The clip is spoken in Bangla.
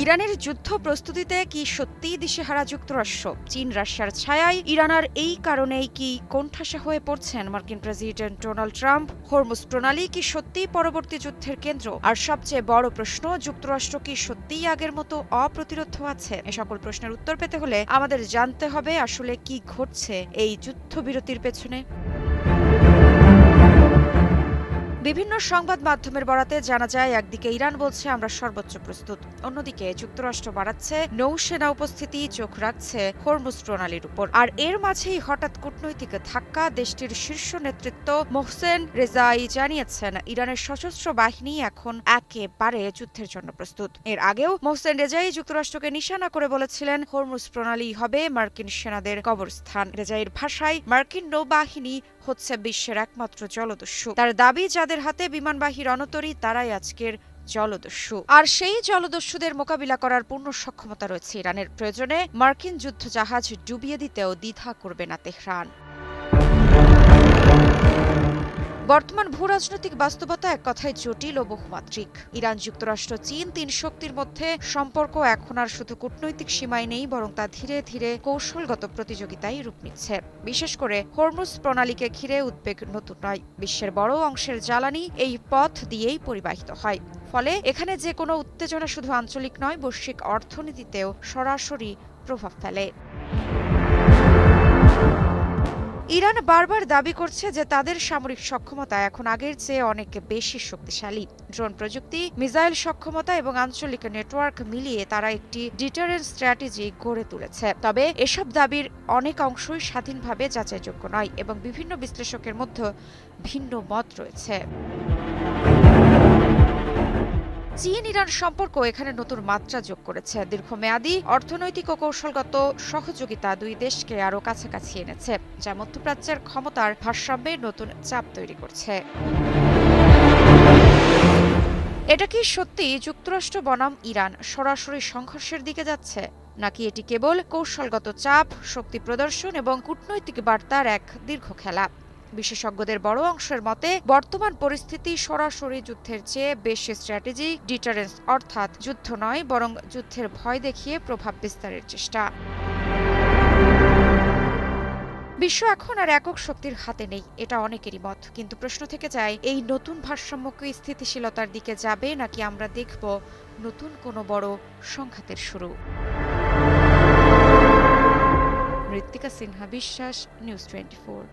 ইরানের যুদ্ধ প্রস্তুতিতে কি সত্যিই দিশেহারা যুক্তরাষ্ট্র? চীন রাশিয়ার ছায়ায় ইরান আর এই কারণেই কি কোণঠাসা হয়ে পড়ছেন মার্কিন প্রেসিডেন্ট ডোনাল্ড ট্রাম্প? হরমুজ প্রণালী কি সত্যিই পরবর্তী যুদ্ধের কেন্দ্র? আর সবচেয়ে বড় প্রশ্ন, যুক্তরাষ্ট্র কি সত্যিই আগের মতো অপ্রতিরোধ্য আছে? এ সকল প্রশ্নের উত্তর পেতে হলে আমাদের জানতে হবে আসলে কি ঘটছে এই যুদ্ধবিরতির পেছনে। বিভিন্ন সংবাদ মাধ্যমের বরাতে জানা যায়, একদিকে ইরান বলছে আমরা সর্বোচ্চ প্রস্তুত, অন্যদিকে যুক্তরাষ্ট্র বাড়াচ্ছে নৌসেনা উপস্থিতি, চোখ রাখছে হরমুজ প্রণালীর উপর। আর এর মাঝেই হঠাৎ কূটনৈতিক ধাক্কা। দেশটির শীর্ষ নেতৃত্ব মোহসেন রেজাই জানিয়েছেন ইরানের সশস্ত্র বাহিনী এখন একেবারে যুদ্ধের জন্য প্রস্তুত। এর আগেও মোহসেন রেজাই যুক্তরাষ্ট্রকে নিশানা করে বলেছিলেন হরমুজ প্রণালী হবে মার্কিন সেনাদের কবরস্থান। রেজাইয়ের ভাষায়, মার্কিন নৌবাহিনী হচ্ছে বিশ্বের একমাত্র জলদস্যু। তার দাবি, যাদের হাতে বিমানবাহী রণতরী তারাই আজকের জলদস্যু। আর সেই জলদস্যুদের মোকাবিলা করার পূর্ণ সক্ষমতা রয়েছে ইরানের। প্রয়োজনে মার্কিন যুদ্ধজাহাজ ডুবিয়ে দিতেও দ্বিধা করবে না তেহরান। বর্তমান ভূরাজনৈতিক বাস্তবতা এক কথায় জটিল ও বহুমাত্রিক। ইরান, যুক্তরাষ্ট্র, চীন, তিন শক্তির মধ্যে সম্পর্ক এখন আর শুধু কূটনৈতিক সীমায় নেই, বরং তা ধীরে ধীরে কৌশলগত প্রতিযোগিতায় রূপ নিচ্ছে। বিশেষ করে হরমুজ প্রণালীকে ঘিরে উদ্বেগ নতুন নয়। বিশ্বের বড় অংশের জ্বালানি এই পথ দিয়েই পরিবাহিত হয়। ফলে এখানে যে কোনো উত্তেজনা শুধু আঞ্চলিক নয়, বৈশ্বিক অর্থনীতিতেও সরাসরি প্রভাব ফেলে। ইরান বারবার দাবি করছে যে তাদের সামরিক সক্ষমতা এখন আগের চেয়ে অনেক বেশি শক্তিশালী। ড্রোন প্রযুক্তি, মিসাইল সক্ষমতা এবং আঞ্চলিক নেটওয়ার্ক মিলিয়ে তারা একটি ডিটারেন্স স্ট্র্যাটেজি গড়ে তুলেছে। তবে এসব দাবির অনেক অংশই স্বাধীনভাবে যাচাইযোগ্য নয় এবং বিভিন্ন বিশ্লেষকের মধ্যে ভিন্ন মত রয়েছে। চীন ইরান সম্পর্ক এখানে নতুন মাত্রা যোগ করেছে। দীর্ঘমেয়াদী অর্থনৈতিক ও কৌশলগত সহযোগিতা দুই দেশকে আরও কাছাকাছি এনেছে, যা মধ্যপ্রাচ্যের ক্ষমতার ভারসাম্যে নতুন চাপ তৈরি করছে। এটা কি সত্যি যুক্তরাষ্ট্র বনাম ইরান সরাসরি সংঘর্ষের দিকে যাচ্ছে, নাকি এটি কেবল কৌশলগত চাপ, শক্তি প্রদর্শন এবং কূটনৈতিক বার্তার এক দীর্ঘ খেলা? বিশেষজ্ঞদের বড় অংশের মতে, বর্তমান পরিস্থিতি সরাসরি যুদ্ধের চেয়ে বেশি স্ট্র্যাটেজিক ডিটারেন্স, অর্থাৎ যুদ্ধ নয় বরং যুদ্ধের ভয় দেখিয়ে প্রভাব বিস্তারের চেষ্টা। বিশ্ব এখন আর একক শক্তির হাতে নেই, এটা অনেকেরই মত। কিন্তু প্রশ্ন থেকে যায়, এই নতুন ভারসাম্য কি স্থিতিশীলতার দিকে যাবে, নাকি আমরা দেখব নতুন কোনো বড় সংঘাতের শুরু? মৃত্তিকা সিনহা বিশ্বাস, নিউজ 24।